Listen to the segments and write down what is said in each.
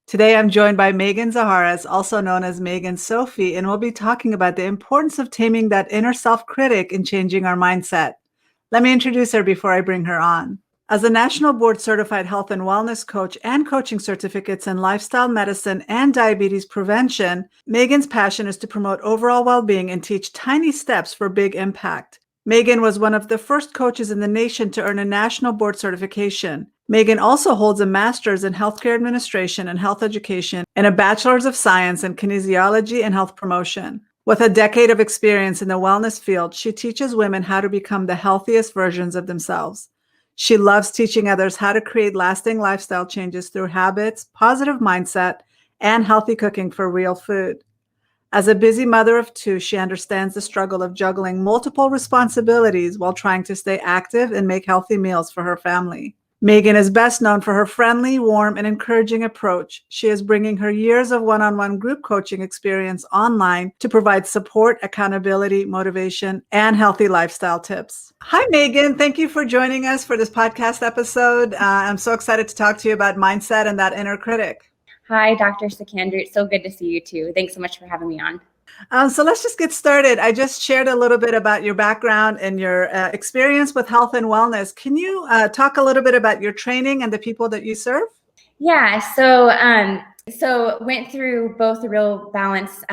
Today, I'm joined by Megan Zaharas, also known as Megan Sophie, and we'll be talking about the importance of taming that inner self-critic and changing our mindset. Let me introduce her before I bring her on. As a national board certified health and wellness coach and coaching certificates in lifestyle medicine and diabetes prevention, Megan's passion is to promote overall well-being and teach tiny steps for big impact. Megan was one of the first coaches in the nation to earn a national board certification. Megan also holds a master's in healthcare administration and health education and a bachelor's of science in kinesiology and health promotion. With a decade of experience in the wellness field, she teaches women how to become the healthiest versions of themselves. She loves teaching others how to create lasting lifestyle changes through habits, positive mindset, and healthy cooking for real food. As a busy mother of two, she understands the struggle of juggling multiple responsibilities while trying to stay active and make healthy meals for her family. Megan is best known for her friendly, warm, and encouraging approach. She is bringing her years of one-on-one group coaching experience online to provide support, accountability, motivation, and healthy lifestyle tips. Hi, Megan. Thank you for joining us for this podcast episode. I'm so excited to talk to you about mindset and that inner critic. Hi, Dr. Sekandari. It's so good to see you too. Thanks so much for having me on. So let's just get started. I just shared a little bit about your background and your experience with health and wellness. Can you talk a little bit about your training and the people that you serve? Yeah, so went through both the Real Balance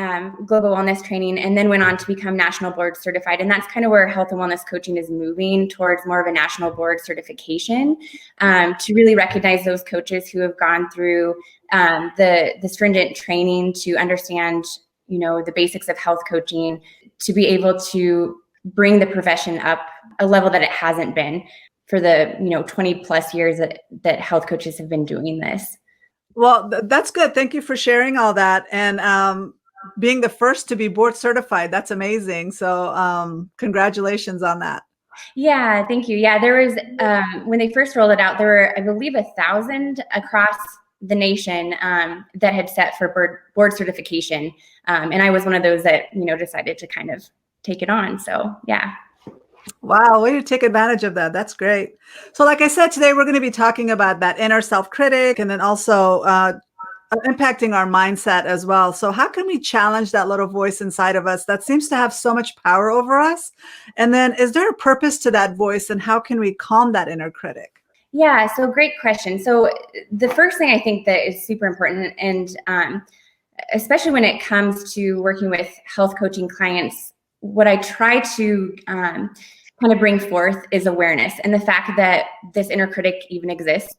global wellness training and then went on to become national board certified. And that's kind of where health and wellness coaching is moving towards more of a national board certification to really recognize those coaches who have gone through the stringent training to understand, the basics of health coaching, to be able to bring the profession up a level that it hasn't been for the 20 plus years that health coaches have been doing this. Well, that's good. Thank you for sharing all that. And being the first to be board certified, that's amazing. So congratulations on that. Yeah, thank you. Yeah, there was, when they first rolled it out, there were, I believe, 1,000 across the nation that had set for board certification. And I was one of those that, decided to kind of take it on. So, yeah. Wow, way to take advantage of that. That's great. So like I said, today we're going to be talking about that inner self-critic and then also impacting our mindset as well. So how can we challenge that little voice inside of us that seems to have so much power over us? And then is there a purpose to that voice and how can we calm that inner critic? Yeah, so great question. So the first thing I think that is super important, and especially when it comes to working with health coaching clients, what I try to kind of bring forth is awareness and the fact that this inner critic even exists.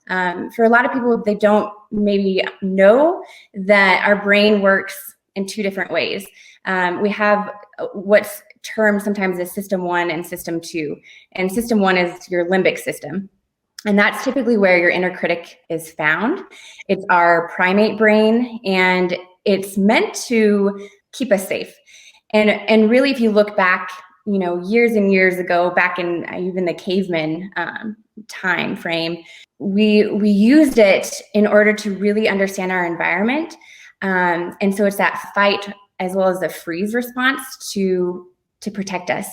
For a lot of people, they don't maybe know that our brain works in two different ways. We have what's termed sometimes as system 1 and system 2. And system 1 is your limbic system. And that's typically where your inner critic is found. It's our primate brain, and it's meant to keep us safe. And really, if you look back, years and years ago, back in even the caveman time frame, we used it in order to really understand our environment. And so it's that fight as well as the freeze response to protect us.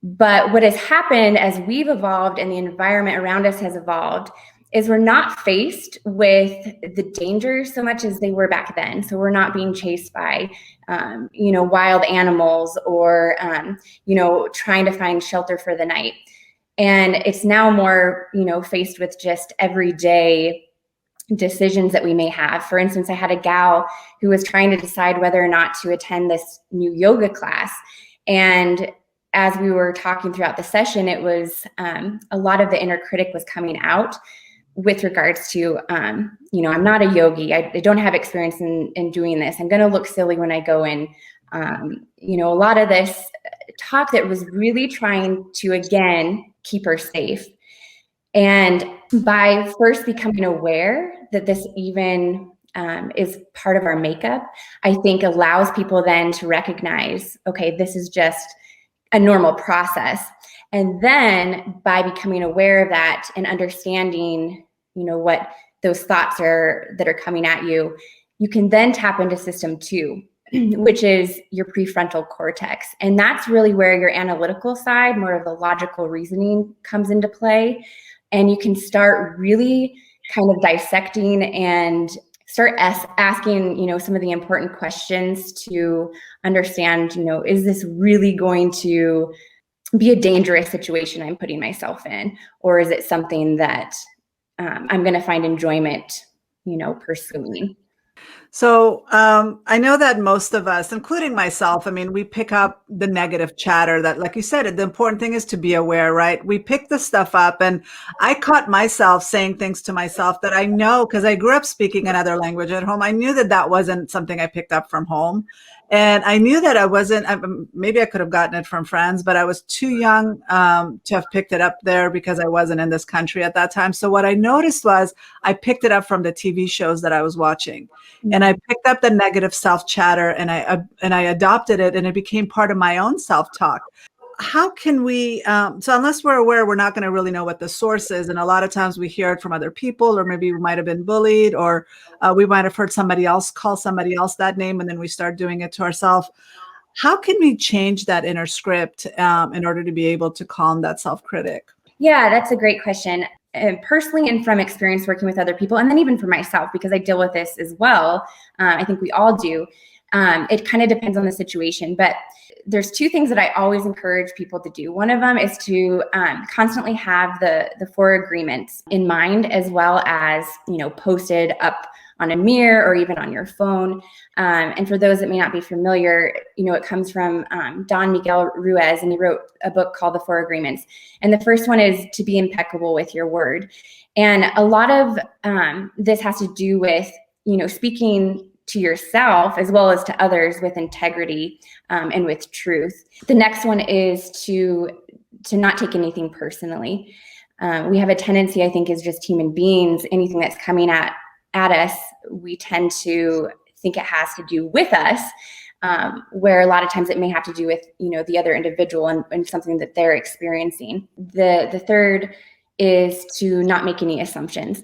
But what has happened as we've evolved and the environment around us has evolved is we're not faced with the dangers so much as they were back then. So we're not being chased by, wild animals or, trying to find shelter for the night. And it's now more, faced with just everyday decisions that we may have. For instance, I had a gal who was trying to decide whether or not to attend this new yoga class. And as we were talking throughout the session, it was a lot of the inner critic was coming out with regards to, I'm not a yogi. I don't have experience in doing this. I'm going to look silly when I go in. A lot of this talk that was really trying to, again, keep her safe. And by first becoming aware that this even is part of our makeup, I think allows people then to recognize, okay, this is just a normal process. And then by becoming aware of that and understanding, what those thoughts are that are coming at you, you can then tap into system 2, which is your prefrontal cortex. And that's really where your analytical side, more of the logical reasoning, comes into play. And you can start really kind of dissecting and start asking, some of the important questions to understand, is this really going to be a dangerous situation I'm putting myself in? Or is it something that I'm going to find enjoyment, pursuing? So I know that most of us, including myself, I mean, we pick up the negative chatter that, like you said, the important thing is to be aware, right? We pick the stuff up, and I caught myself saying things to myself that I know, because I grew up speaking another language at home. I knew that that wasn't something I picked up from home. And I knew that I wasn't, maybe I could have gotten it from friends, but I was too young to have picked it up there because I wasn't in this country at that time. So what I noticed was I picked it up from the TV shows that I was watching. And I picked up the negative self chatter, and I adopted it, and it became part of my own self talk. How can we? So unless we're aware, we're not going to really know what the source is. And a lot of times we hear it from other people, or maybe we might have been bullied, or we might have heard somebody else call somebody else that name, and then we start doing it to ourselves. How can we change that inner script in order to be able to calm that self critic? Yeah, that's a great question. Personally, and from experience working with other people, and then even for myself, because I deal with this as well. I think we all do. It kind of depends on the situation, but there's two things that I always encourage people to do. One of them is to constantly have the four agreements in mind, as well as, posted up on a mirror or even on your phone. And for those that may not be familiar, it comes from Miguel Ruiz, and he wrote a book called The Four Agreements. And the first one is to be impeccable with your word. And a lot of this has to do with, speaking to yourself as well as to others with integrity and with truth. The next one is to not take anything personally. We have a tendency, I think, as just human beings, anything that's coming at us, we tend to think it has to do with us, where a lot of times it may have to do with, the other individual and something that they're experiencing. The third is to not make any assumptions.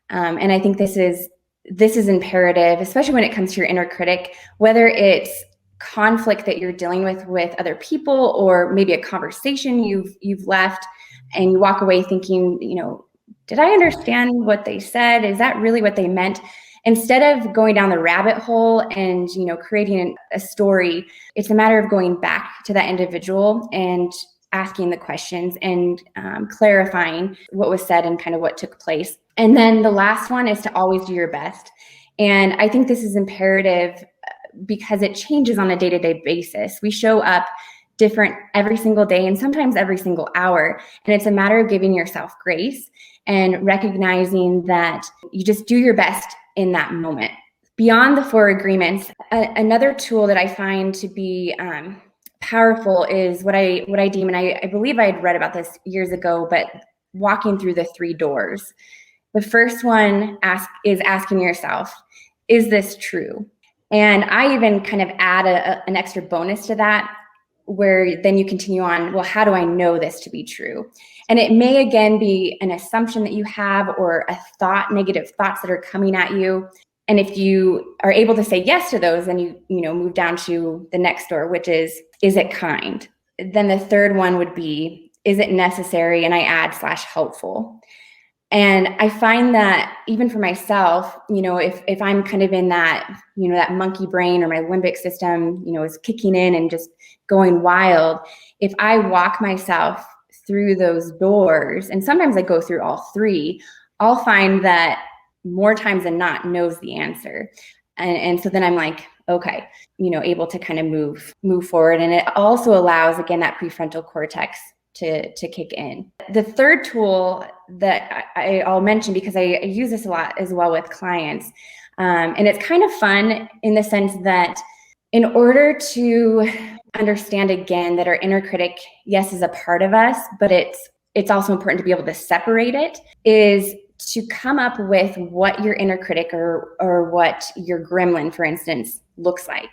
And I think this is imperative, especially when it comes to your inner critic, whether it's conflict that you're dealing with other people, or maybe a conversation you've left and you walk away thinking, did I understand what they said? Is that really what they meant? Instead of going down the rabbit hole and, creating a story, it's a matter of going back to that individual and asking the questions and clarifying what was said and kind of what took place. And then the last one is to always do your best. And I think this is imperative because it changes on a day-to-day basis. We show up different every single day and sometimes every single hour. And it's a matter of giving yourself grace and recognizing that you just do your best in that moment. Beyond the four agreements, another tool that I find to be powerful is what I deem, and I believe I had read about this years ago, but walking through the three doors. The first one is asking yourself, is this true? And I even kind of add an extra bonus to that, where then you continue on, well, how do I know this to be true? And it may again be an assumption that you have, or a thought, negative thoughts that are coming at you. And if you are able to say yes to those, then you move down to the next door, which is it kind? Then the third one would be, is it necessary? And I add /helpful. And I find that even for myself, if I'm kind of in that, that monkey brain, or my limbic system, is kicking in and just going wild, if I walk myself through those doors, and sometimes I go through all three, I'll find that more times than not knows the answer. And so then I'm like, okay, able to kind of move forward. And it also allows, again, that prefrontal cortex to kick in. The third tool that I'll mention, because I use this a lot as well with clients, and it's kind of fun in the sense that in order to understand, again, that our inner critic, yes, is a part of us, but it's also important to be able to separate it, is to come up with what your inner critic or what your gremlin, for instance, looks like.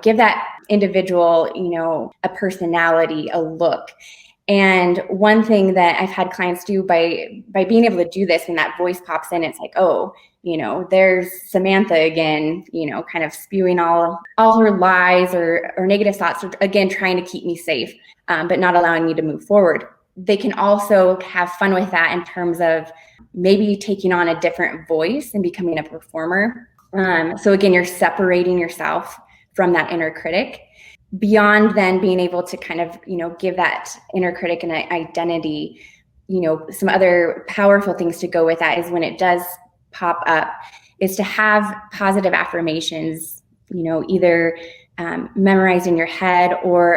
Give that individual, a personality, a look. And one thing that I've had clients do by being able to do this, when that voice pops in, it's like, oh, there's Samantha again, kind of spewing all her lies or negative thoughts, or again, trying to keep me safe, but not allowing me to move forward. They can also have fun with that in terms of maybe taking on a different voice and becoming a performer. So again, you're separating yourself from that inner critic. Beyond then being able to kind of, give that inner critic an identity, some other powerful things to go with that is when it does pop up, is to have positive affirmations, either memorized in your head, or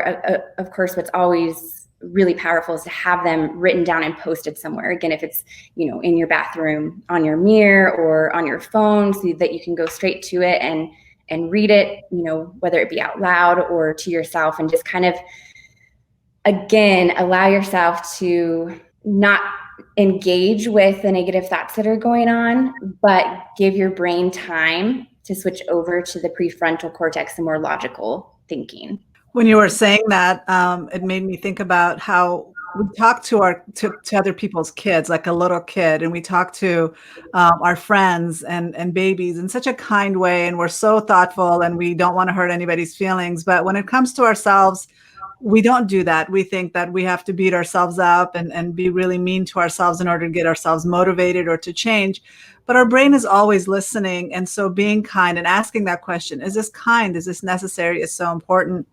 of course, what's always really powerful is to have them written down and posted somewhere. Again, if it's, in your bathroom, on your mirror, or on your phone, so that you can go straight to it and read it, whether it be out loud or to yourself, and just kind of, again, allow yourself to not engage with the negative thoughts that are going on, but give your brain time to switch over to the prefrontal cortex, the more logical thinking. When you were saying that, it made me think about how we talk to other people's kids, like a little kid, and we talk to our friends and babies in such a kind way, and we're so thoughtful, and we don't want to hurt anybody's feelings. But when it comes to ourselves, we don't do that. We think that we have to beat ourselves up and be really mean to ourselves in order to get ourselves motivated or to change. But our brain is always listening. And so being kind and asking that question, is this kind? Is this necessary? Is so important.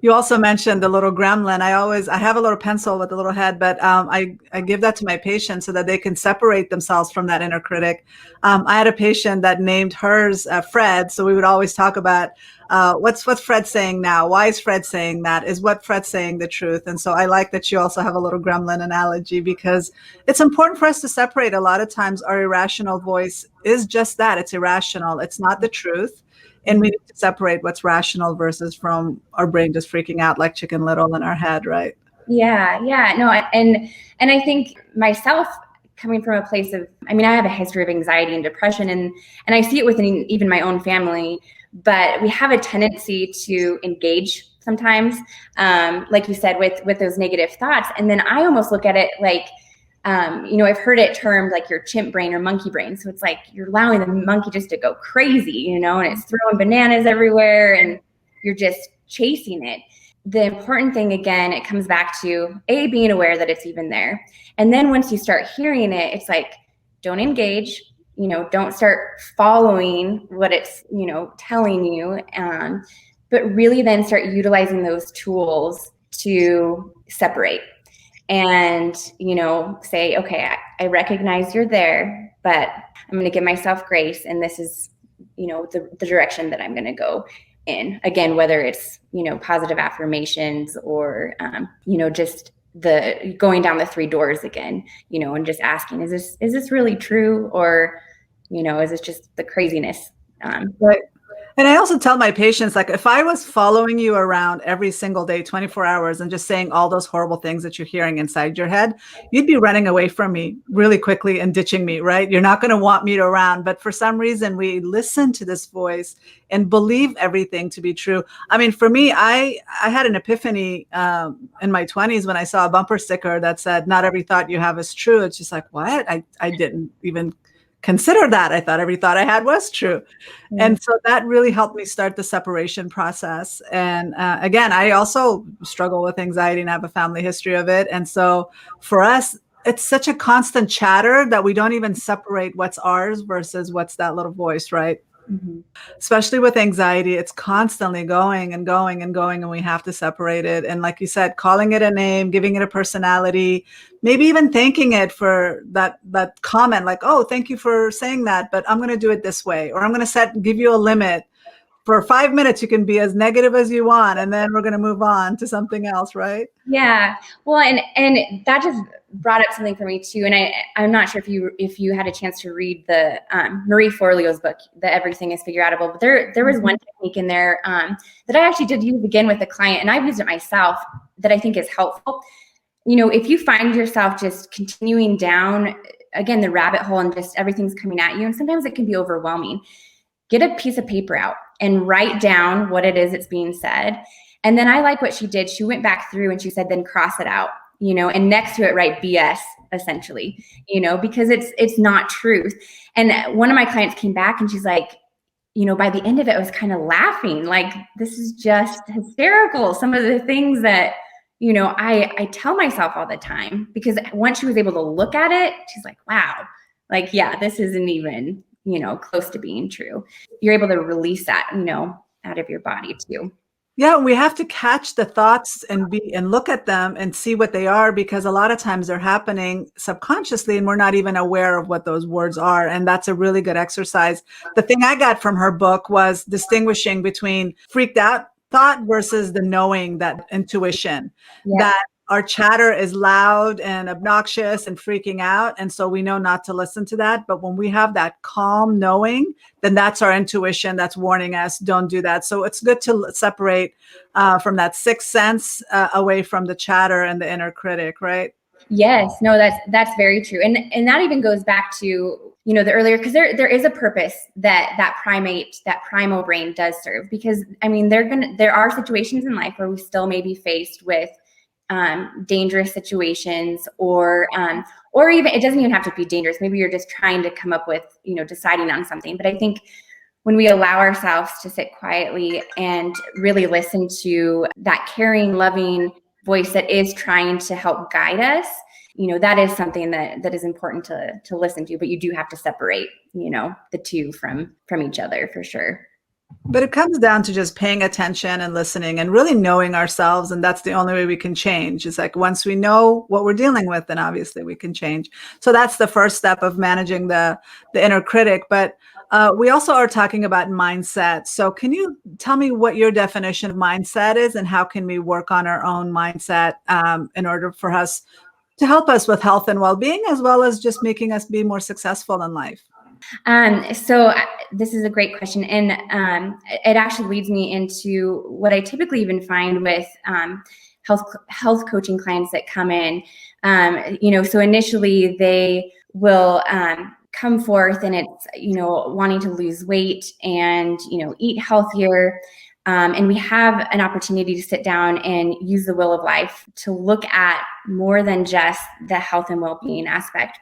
You also mentioned the little gremlin. I have a little pencil with a little head, but I give that to my patients so that they can separate themselves from that inner critic. I had a patient that named hers Fred. So we would always talk about what's Fred saying now? Why is Fred saying that? Is what Fred's saying the truth? And so I like that you also have a little gremlin analogy, because it's important for us to separate. A lot of times our irrational voice is just that. It's irrational. It's not the truth. And we need to separate what's rational versus from our brain just freaking out like Chicken Little in our head, right? Yeah. No, and I think myself, coming from a place of, I have a history of anxiety and depression, and I see it within even my own family, but we have a tendency to engage sometimes, like you said, with those negative thoughts. And then I almost look at it like, I've heard it termed like your chimp brain or monkey brain. So it's like you're allowing the monkey just to go crazy, and it's throwing bananas everywhere, and you're just chasing it. The important thing, again, it comes back to being aware that it's even there. And then once you start hearing it, it's like, don't engage, don't start following what it's, telling you, but really then start utilizing those tools to separate and, say, okay, I recognize you're there, but I'm going to give myself grace. And this is, the direction that I'm going to go in. Again, whether it's, positive affirmations or, just the going down the 3 doors again, and just asking, is this really true? Or, is this just the craziness? Right. And I also tell my patients, like, if I was following you around every single day, 24 hours, and just saying all those horrible things that you're hearing inside your head, you'd be running away from me really quickly and ditching me, right? You're not going to want me around. But for some reason, we listen to this voice and believe everything to be true. For me, I had an epiphany in my 20s when I saw a bumper sticker that said, "Not every thought you have is true." It's just like, what? I didn't even consider that. I thought every thought I had was true. Mm-hmm. And so that really helped me start the separation process. And again, I also struggle with anxiety and have a family history of it. And so for us, it's such a constant chatter that we don't even separate what's ours versus what's that little voice, right? Mm-hmm. Especially with anxiety, it's constantly going and going and going, and we have to separate it. And like you said, calling it a name, giving it a personality, maybe even thanking it for that comment, like, "Oh, thank you for saying that, but I'm going to do it this way," or "I'm going to give you a limit. For 5 minutes, you can be as negative as you want, and then we're going to move on to something else," right? Yeah. Well, and that just brought up something for me too. And I'm not sure if you had a chance to read the Marie Forleo's book, The Everything is Figureoutable. But there was one technique in there that I actually did use again with a client, and I've used it myself, that I think is helpful. If you find yourself just continuing down, again, the rabbit hole, and just everything's coming at you, and sometimes it can be overwhelming, get a piece of paper out and write down what it is that's being said. And then I like what she did. She went back through and she said, then cross it out, and next to it, write BS, essentially, because it's not truth. And one of my clients came back and she's like, by the end of it, I was kind of laughing, like, this is just hysterical. Some of the things that, I tell myself all the time, because once she was able to look at it, she's like, wow, like, yeah, this isn't even close to being true. You're able to release that, out of your body too. Yeah, we have to catch the thoughts and look at them and see what they are, because a lot of times they're happening subconsciously and we're not even aware of what those words are. And that's a really good exercise. The thing I got from her book was distinguishing between freaked out thought versus the knowing, that intuition, that our chatter is loud and obnoxious and freaking out. And so we know not to listen to that. But when we have that calm knowing, then that's our intuition that's warning us, don't do that. So it's good to separate from that sixth sense away from the chatter and the inner critic, right? Yes, no, that's very true. And that even goes back to, the earlier, because there is a purpose that primal brain does serve, because there are situations in life where we still may be faced with dangerous situations, or even, it doesn't even have to be dangerous. Maybe you're just trying to come up with, deciding on something. But I think when we allow ourselves to sit quietly and really listen to that caring, loving voice that is trying to help guide us, that is something that is important to listen to. But you do have to separate, the two from each other, for sure. But it comes down to just paying attention and listening and really knowing ourselves. And that's the only way we can change. It's like, once we know what we're dealing with, then obviously we can change. So that's the first step of managing the inner critic. But we also are talking about mindset. So can you tell me what your definition of mindset is, and how can we work on our own mindset in order for us to help us with health and well-being, as well as just making us be more successful in life? So this is a great question. And it actually leads me into what I typically even find with health coaching clients that come in. So initially they will come forth and it's, wanting to lose weight and, eat healthier. And we have an opportunity to sit down and use the Wheel of Life to look at more than just the health and well-being aspect.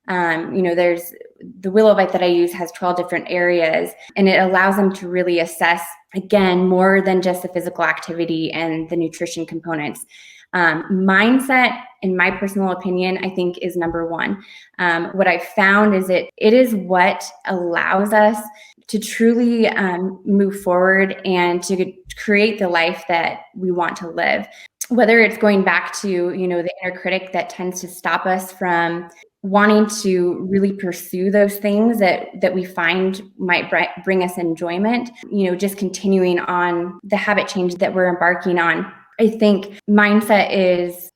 There's the Wheel of Life that I use has 12 different areas, and it allows them to really assess, again, more than just the physical activity and the nutrition components. Mindset, in my personal opinion, I think is number one. What I've found is it is what allows us to truly move forward and to create the life that we want to live. Whether it's going back to, the inner critic that tends to stop us from wanting to really pursue those things that we find might bring us enjoyment, just continuing on the habit change that we're embarking on. I think mindset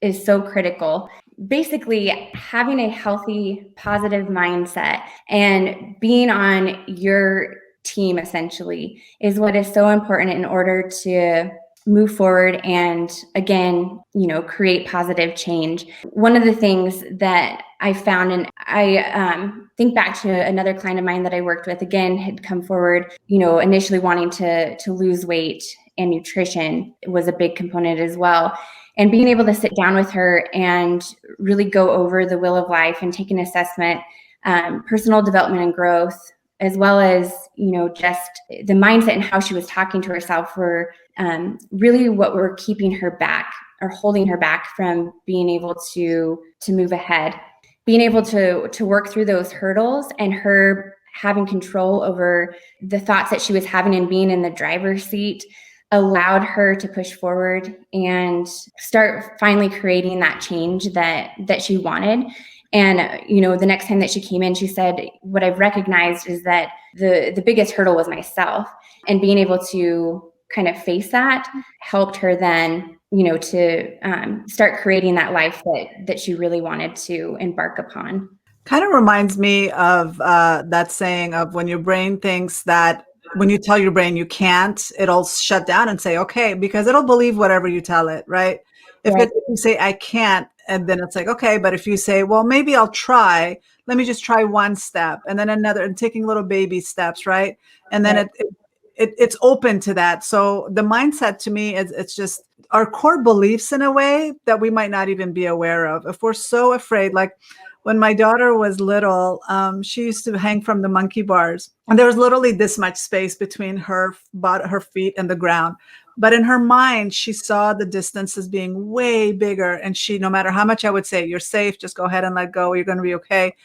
is so critical. Basically, having a healthy, positive mindset and being on your team essentially is what is so important in order to move forward and, again, create positive change. One of the things that I found, and I think back to another client of mine that I worked with, again, had come forward, initially wanting to lose weight, and nutrition was a big component as well. And being able to sit down with her and really go over the Wheel of Life and take an assessment, personal development and growth, as well as, just the mindset and how she was talking to herself were really what were keeping her back or holding her back from being able to move ahead. Being able to work through those hurdles and her having control over the thoughts that she was having and being in the driver's seat allowed her to push forward and start finally creating that change that she wanted. And, the next time that she came in, she said, what I've recognized is that the biggest hurdle was myself, and being able to kind of face that helped her then, to start creating that life that she really wanted to embark upon. Kind of reminds me of that saying of, when your brain thinks that, when you tell your brain you can't, it'll shut down and say, okay, because it'll believe whatever you tell it, right? If you say, I can't, and then it's like, okay, but if you say, well, maybe I'll try, let me just try one step, and then another, and taking little baby steps, right? And then it's open to that. So the mindset to me is, it's just our core beliefs in a way that we might not even be aware of. If we're so afraid, like when my daughter was little, she used to hang from the monkey bars, and there was literally this much space between her feet and the ground. But in her mind, she saw the distance as being way bigger. And she, no matter how much I would say, you're safe, just go ahead and let go, you're going to be okay.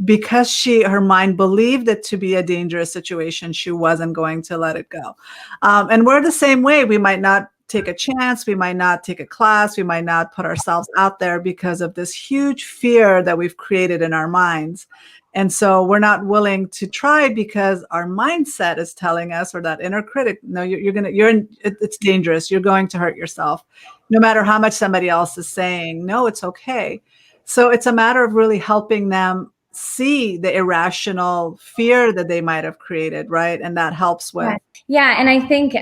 because her mind believed it to be a dangerous situation, she wasn't going to let it go. And we're the same way. We might not take a chance. We might not take a class. We might not put ourselves out there because of this huge fear that we've created in our minds. And so we're not willing to try because our mindset is telling us, or that inner critic, no, it's dangerous. You're going to hurt yourself. No matter how much somebody else is saying, no, it's okay. So it's a matter of really helping them see the irrational fear that they might have created, right? And that helps with. Yeah, and I think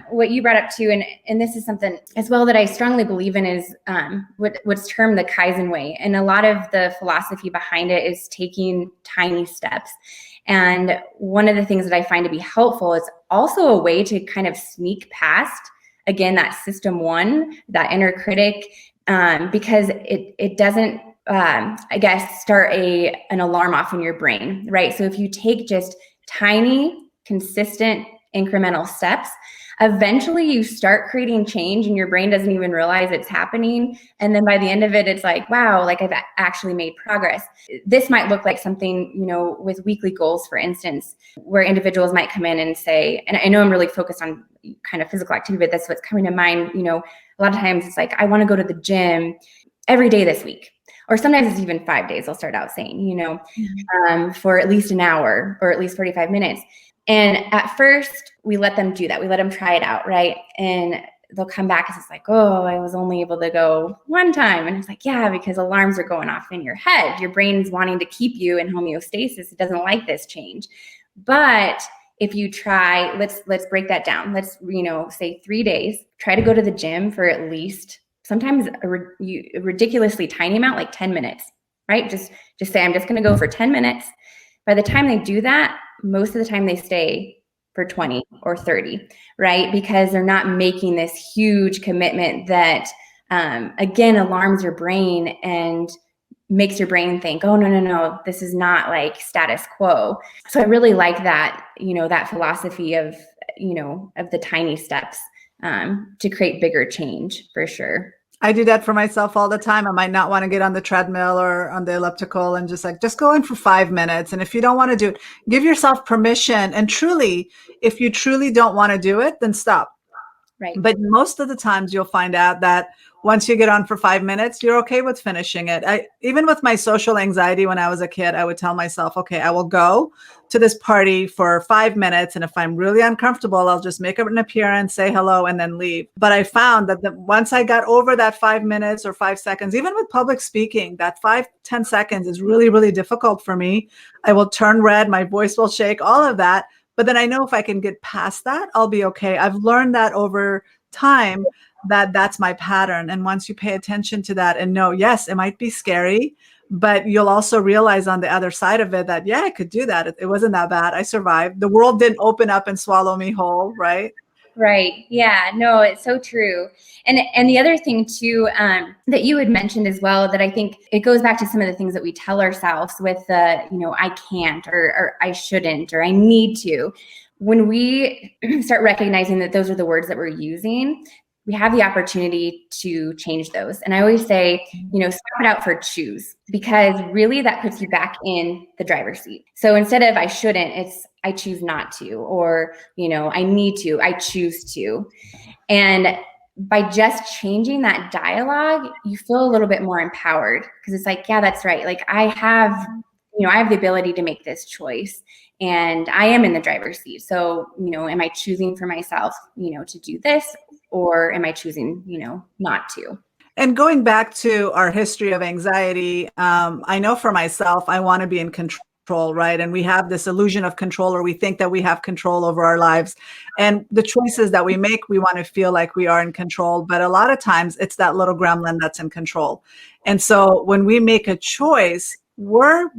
what you brought up too, and this is something as well that I strongly believe in, is what's termed the Kaizen way. And a lot of the philosophy behind it is taking tiny steps. And one of the things that I find to be helpful is also a way to kind of sneak past, again, that system one, that inner critic, because it doesn't, I guess, start an alarm off in your brain, right? So if you take just tiny, consistent, incremental steps, eventually you start creating change and your brain doesn't even realize it's happening. And then by the end of it, it's like, wow, like I've actually made progress. This might look like something, with weekly goals, for instance, where individuals might come in and say, and I know I'm really focused on kind of physical activity, but that's what's coming to mind. A lot of times it's like, I want to go to the gym every day this week. Or sometimes it's even 5 days, I'll start out saying, for at least an hour or at least 45 minutes. And at first we let them do that. We let them try it out, right? And they'll come back and it's like, oh, I was only able to go one time. And it's like, yeah, because alarms are going off in your head. Your brain's wanting to keep you in homeostasis. It doesn't like this change. But if you try, let's break that down. Let's, say 3 days, try to go to the gym for at least sometimes a ridiculously tiny amount, like 10 minutes, right? Just say, I'm just going to go for 10 minutes. By the time they do that, most of the time they stay for 20 or 30, right? Because they're not making this huge commitment that, again, alarms your brain and makes your brain think, oh, no, this is not like status quo. So I really like that, that philosophy of, of the tiny steps to create bigger change, for sure. I do that for myself all the time. I might not want to get on the treadmill or on the elliptical and just go in for 5 minutes. And if you don't want to do it, give yourself permission. And truly, if you truly don't want to do it, then stop. Right. But most of the times you'll find out that once you get on for 5 minutes, you're okay with finishing it. Even with my social anxiety when I was a kid, I would tell myself, okay, I will go to this party for 5 minutes. And if I'm really uncomfortable, I'll just make an appearance, say hello, and then leave. But I found that once I got over that 5 minutes or 5 seconds, even with public speaking, that 5-10 seconds is really, really difficult for me. I will turn red, my voice will shake, all of that. But then I know if I can get past that, I'll be okay. I've learned that over time that's my pattern. And once you pay attention to that and know, yes, it might be scary, but you'll also realize on the other side of it that, yeah, I could do that. It wasn't that bad. I survived. The world didn't open up and swallow me whole, right? Right. Yeah, no, it's so true. And the other thing too, that you had mentioned as well, that I think it goes back to some of the things that we tell ourselves with I can't, or I shouldn't, or I need to. When we start recognizing that those are the words that we're using, we have the opportunity to change those. And I always say, swap it out for choose, because really that puts you back in the driver's seat. So instead of I shouldn't, it's I choose not to, or, I need to, I choose to. And by just changing that dialogue, you feel a little bit more empowered, because it's like, yeah, that's right. Like I have the ability to make this choice, and I am in the driver's seat. So, am I choosing for myself, to do this, or am I choosing, not to? And going back to our history of anxiety, I know for myself, I want to be in control, right? And we have this illusion of control, or we think that we have control over our lives. And the choices that we make, we want to feel like we are in control. But a lot of times it's that little gremlin that's in control. And so when we make a choice, we're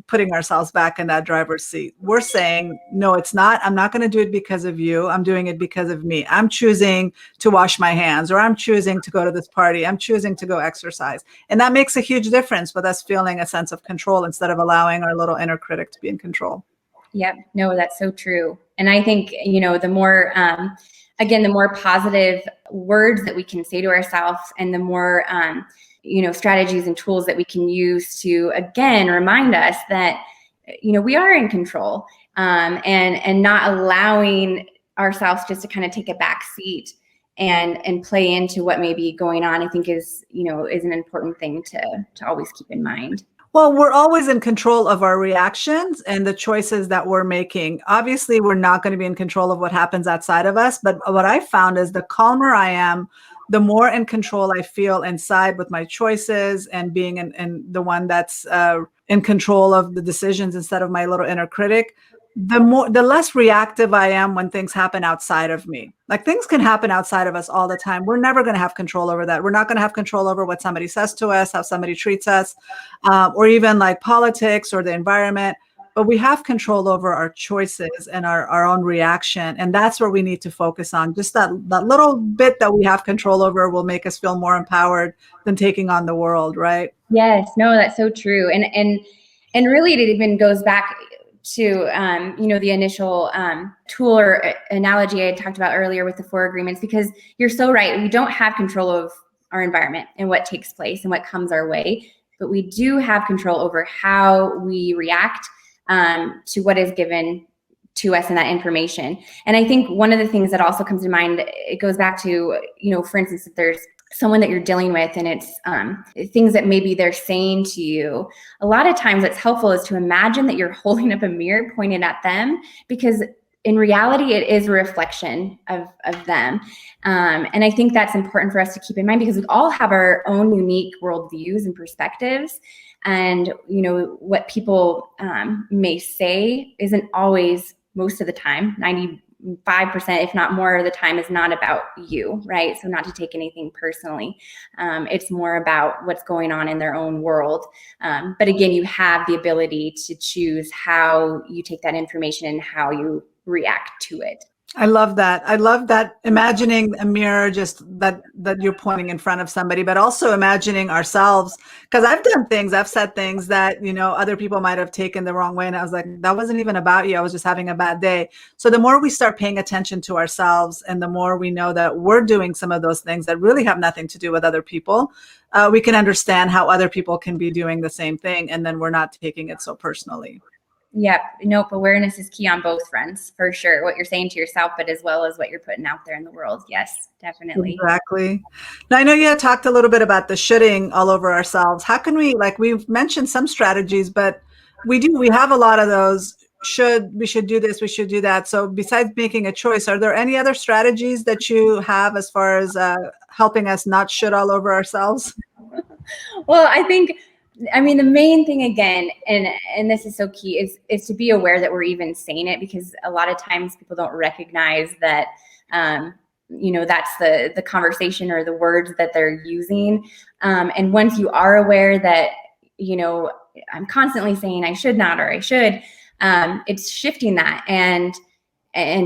putting ourselves back in that driver's seat. We're saying, no, it's not. I'm not going to do it because of you. I'm doing it because of me. I'm choosing to wash my hands, or I'm choosing to go to this party. I'm choosing to go exercise. And that makes a huge difference with us feeling a sense of control instead of allowing our little inner critic to be in control. Yep. No, that's so true. And I think, the more, again, the more positive words that we can say to ourselves, and the more, strategies and tools that we can use to, again, remind us that, we are in control, and not allowing ourselves just to kind of take a back seat and play into what may be going on, I think is an important thing to always keep in mind. Well, we're always in control of our reactions and the choices that we're making. Obviously, we're not going to be in control of what happens outside of us. But what I found is the calmer I am, the more in control I feel inside with my choices, and being in the one that's in control of the decisions instead of my little inner critic. The less reactive I am when things happen outside of me. Like, things can happen outside of us all the time. We're never going to have control over that. We're not going to have control over what somebody says to us, how somebody treats us, or even like politics or the environment. But we have control over our choices and our own reaction. And that's where we need to focus on. Just that little bit that we have control over will make us feel more empowered than taking on the world, right? Yes, no, that's so true. And really, it even goes back to, the initial tool or analogy I talked about earlier with the 4 agreements, because you're so right. We don't have control of our environment and what takes place and what comes our way, but we do have control over how we react to what is given to us in that information. And I think one of the things that also comes to mind, it goes back to, for instance, if there's someone that you're dealing with and it's things that maybe they're saying to you, a lot of times what's helpful is to imagine that you're holding up a mirror pointed at them, because in reality, it is a reflection of them. And I think that's important for us to keep in mind, because we all have our own unique worldviews and perspectives. And, what people may say isn't always, most of the time, 95%, if not more of the time, is not about you, right? So not to take anything personally. It's more about what's going on in their own world. But again, you have the ability to choose how you take that information and how you react to it. I love that. I love that, imagining a mirror, just that you're pointing in front of somebody, but also imagining ourselves. Because I've said things that, other people might have taken the wrong way. And I was like, that wasn't even about you. I was just having a bad day. So the more we start paying attention to ourselves, and the more we know that we're doing some of those things that really have nothing to do with other people, we can understand how other people can be doing the same thing. And then we're not taking it so personally. Yep. Nope. Awareness is key on both fronts, for sure. What you're saying to yourself, but as well as what you're putting out there in the world. Yes, definitely. Exactly. Now, I know you had talked a little bit about the shoulding all over ourselves. How can we, we've mentioned some strategies, but we have a lot of those. We should do this, we should do that. So besides making a choice, are there any other strategies that you have as far as helping us not should all over ourselves? Well, the main thing, again, and this is so key, is to be aware that we're even saying it, because a lot of times people don't recognize that, that's the conversation or the words that they're using. And once you are aware that, I'm constantly saying I should not, or I should, it's shifting that and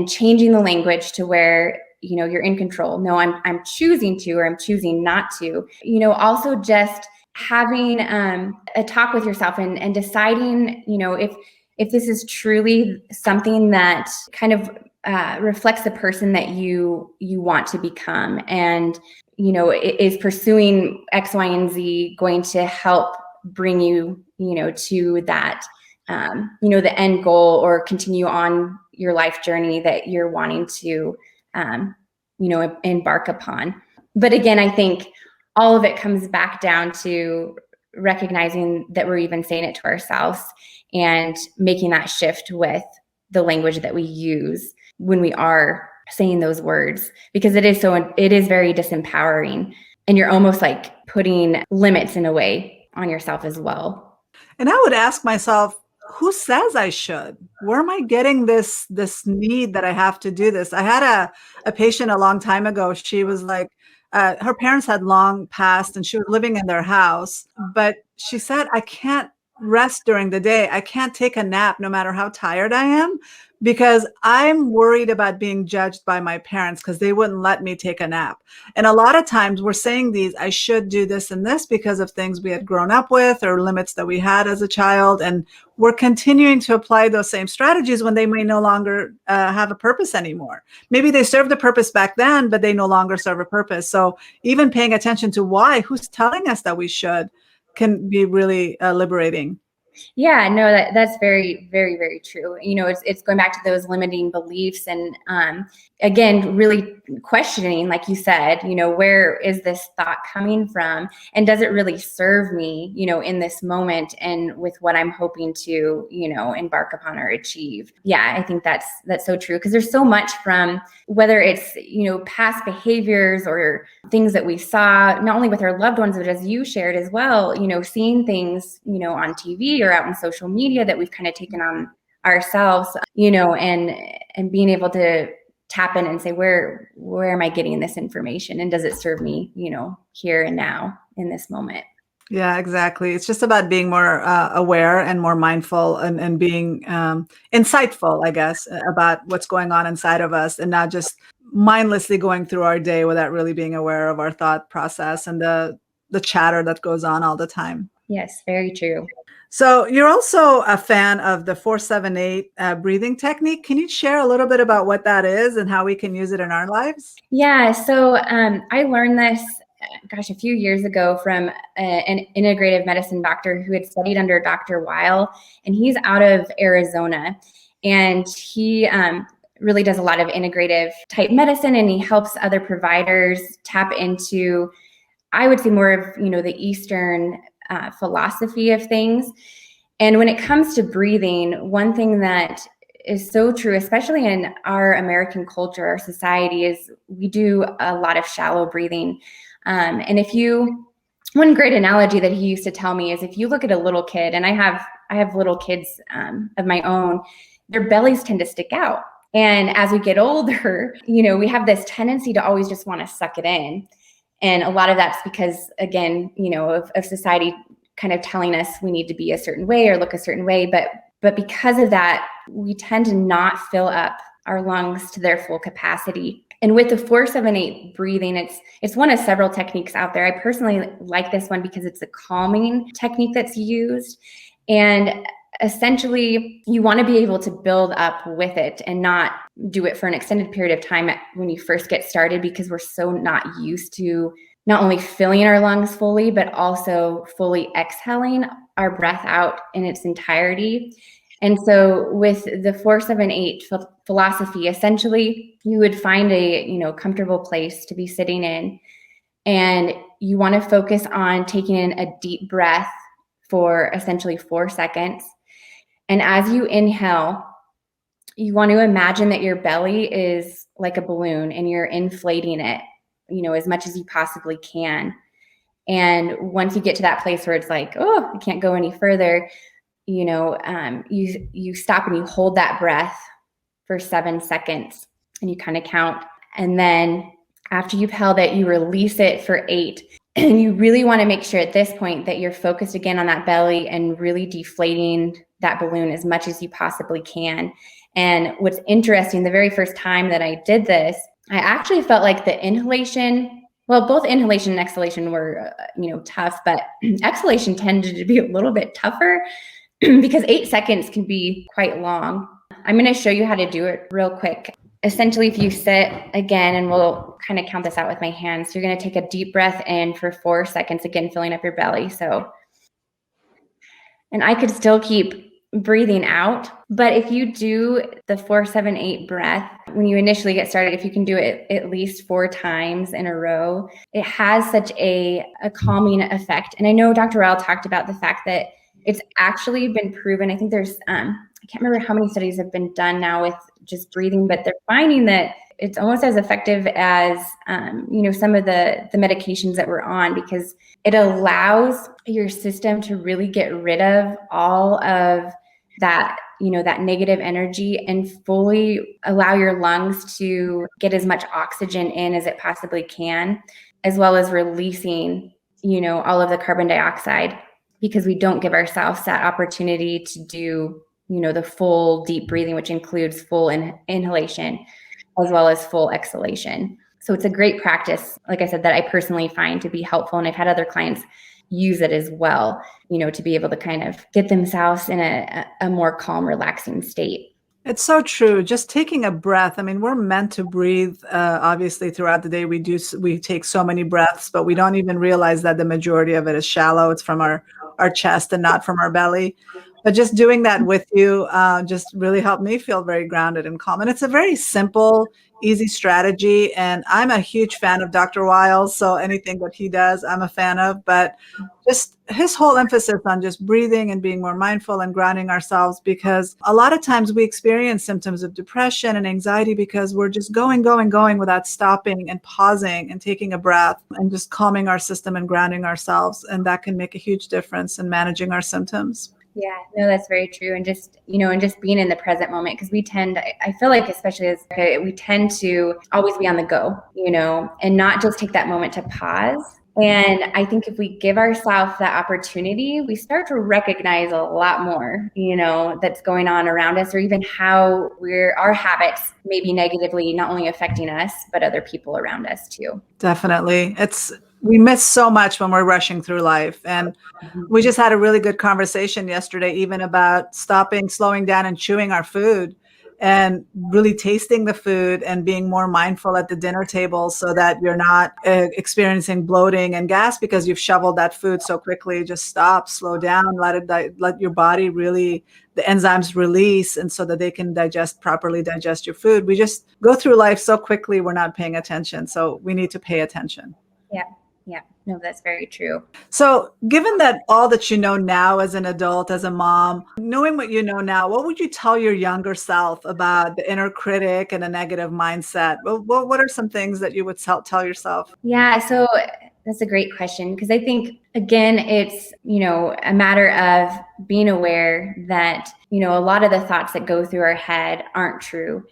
changing the language to where, you're in control. No, I'm choosing to, or I'm choosing not to. Also just having a talk with yourself and deciding, if this is truly something that kind of reflects the person that you want to become, and is pursuing X, Y, and Z going to help bring you, to that, the end goal, or continue on your life journey that you're wanting to, embark upon. But again, I think all of it comes back down to recognizing that we're even saying it to ourselves, and making that shift with the language that we use when we are saying those words, because it is very disempowering, and you're almost like putting limits in a way on yourself as well. And I would ask myself, who says I should? Where am I getting this need that I have to do this? I had a patient a long time ago. She was like, her parents had long passed, and she was living in their house, but she said, I can't rest during the day. I can't take a nap no matter how tired I am, because I'm worried about being judged by my parents because they wouldn't let me take a nap. And a lot of times we're saying I should do this and this because of things we had grown up with or limits that we had as a child. And we're continuing to apply those same strategies when they may no longer have a purpose anymore. Maybe they served a purpose back then, but they no longer serve a purpose. So even paying attention to who's telling us that we should, can be really liberating. Yeah, no, that's very, very, very true. It's going back to those limiting beliefs, and again, really questioning, like you said, where is this thought coming from, and does it really serve me, in this moment and with what I'm hoping to, embark upon or achieve. Yeah, I think that's so true, because there's so much from whether it's past behaviors or things that we saw, not only with our loved ones, but as you shared as well, seeing things, on TV or out in social media that we've kind of taken on ourselves, and being able to tap in and say, where am I getting this information? And does it serve me, here and now in this moment? Yeah, exactly. It's just about being more aware and more mindful, and being insightful, I guess, about what's going on inside of us, and not just mindlessly going through our day without really being aware of our thought process and the chatter that goes on all the time. Yes, very true. So you're also a fan of the 478 breathing technique. Can you share a little bit about what that is and how we can use it in our lives? Yeah, so I learned this, a few years ago from an integrative medicine doctor who had studied under Dr. Weil, and he's out of Arizona, and he really does a lot of integrative type medicine, and he helps other providers tap into, I would say, more of the Eastern philosophy of things. And when it comes to breathing, one thing that is so true, especially in our American culture, our society, is we do a lot of shallow breathing. And one great analogy that he used to tell me is, if you look at a little kid, and I have little kids of my own, their bellies tend to stick out. And as we get older, we have this tendency to always just want to suck it in. And a lot of that's because, again, of society kind of telling us we need to be a certain way or look a certain way. But because of that, we tend to not fill up our lungs to their full capacity. And with the 478 breathing, it's one of several techniques out there. I personally like this one because it's a calming technique that's used. And essentially, you want to be able to build up with it and not do it for an extended period of time when you first get started, because we're so not used to not only filling our lungs fully, but also fully exhaling our breath out in its entirety. And so with the 478 philosophy, essentially, you would find a comfortable place to be sitting in, and you want to focus on taking in a deep breath for essentially 4 seconds. And as you inhale, you want to imagine that your belly is like a balloon and you're inflating it, as much as you possibly can. And once you get to that place where it's like, oh, I can't go any further, you stop and you hold that breath for 7 seconds, and you kind of count. And then after you've held it, you release it for 8. And you really want to make sure at this point that you're focused again on that belly and really deflating that balloon as much as you possibly can. And what's interesting, the very first time that I did this, I actually felt like the inhalation, well, both inhalation and exhalation were, tough, but exhalation tended to be a little bit tougher because 8 seconds can be quite long. I'm going to show you how to do it real quick. Essentially, if you sit again, and we'll kind of count this out with my hands, you're going to take a deep breath in for 4 seconds, again, filling up your belly. And I could still keep breathing out, but if you do the 478 breath, when you initially get started, if you can do it at least 4 times in a row, it has such a calming effect. And I know Dr. Rao talked about the fact that it's actually been proven. I think there's, I can't remember how many studies have been done now with just breathing, but they're finding that it's almost as effective as, some of the medications that we're on, because it allows your system to really get rid of all of that, that negative energy, and fully allow your lungs to get as much oxygen in as it possibly can, as well as releasing, all of the carbon dioxide, because we don't give ourselves that opportunity to do the full deep breathing, which includes full inhalation as well as full exhalation. So it's a great practice, like I said, that I personally find to be helpful. And I've had other clients use it as well, to be able to kind of get themselves in a more calm, relaxing state. It's so true. Just taking a breath. I mean, we're meant to breathe. Obviously, throughout the day, we take so many breaths, but we don't even realize that the majority of it is shallow. It's from our chest and not from our belly. But just doing that with you just really helped me feel very grounded and calm. And it's a very simple, easy strategy. And I'm a huge fan of Dr. Wiles. So anything that he does, I'm a fan of. But just his whole emphasis on just breathing and being more mindful and grounding ourselves, because a lot of times we experience symptoms of depression and anxiety because we're just going without stopping and pausing and taking a breath and just calming our system and grounding ourselves. And that can make a huge difference in managing our symptoms. Yeah, no, that's very true. And just, and just being in the present moment, because I feel like, especially as we tend to always be on the go, and not just take that moment to pause. And I think if we give ourselves that opportunity, we start to recognize a lot more, that's going on around us, or even how our habits may be negatively not only affecting us, but other people around us too. Definitely. We miss so much when we're rushing through life. And we just had a really good conversation yesterday, even about stopping, slowing down, and chewing our food and really tasting the food and being more mindful at the dinner table so that you're not experiencing bloating and gas because you've shoveled that food so quickly. Just stop, slow down, let your body really, the enzymes release, and so that they can properly digest your food. We just go through life so quickly, we're not paying attention. So we need to pay attention. Yeah. Yeah, no, that's very true. So given that all that you know now as an adult, as a mom, knowing what you know now, what would you tell your younger self about the inner critic and a negative mindset? What are some things that you would tell yourself? Yeah, so that's a great question, because I think, again, it's, a matter of being aware that, a lot of the thoughts that go through our head aren't true.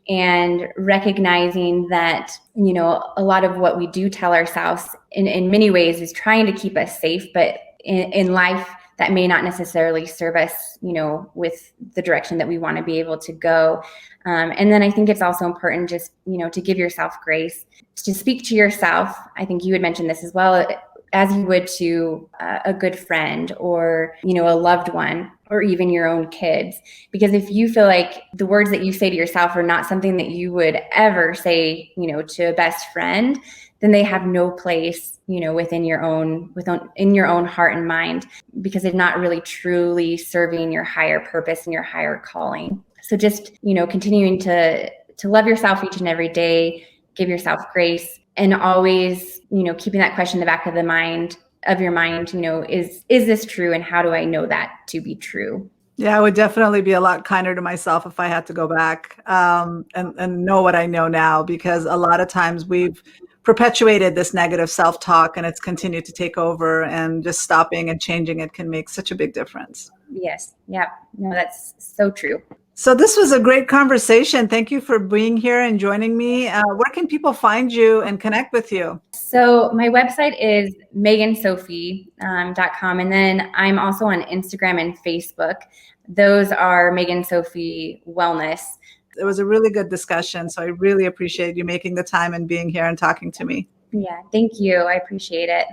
And recognizing that, a lot of what we do tell ourselves in many ways is trying to keep us safe, but in life that may not necessarily serve us, with the direction that we want to be able to go. And then I think it's also important just, to give yourself grace, to speak to yourself. I think you had mentioned this as well, as you would to a good friend or, a loved one, or even your own kids. Because if you feel like the words that you say to yourself are not something that you would ever say, to a best friend, then they have no place, within your own heart and mind, because they're not really truly serving your higher purpose and your higher calling. So just, continuing to love yourself each and every day, give yourself grace, and always, keeping that question in the back of your mind, is this true? And how do I know that to be true? Yeah, I would definitely be a lot kinder to myself if I had to go back and know what I know now, because a lot of times we've perpetuated this negative self-talk and it's continued to take over, and just stopping and changing it can make such a big difference. Yes. Yeah. No, that's so true. So this was a great conversation. Thank you for being here and joining me. Where can people find you and connect with you? So my website is megansophie.com. And then I'm also on Instagram and Facebook. Those are Megan Sophie Wellness. It was a really good discussion. So I really appreciate you making the time and being here and talking to me. Yeah, thank you. I appreciate it.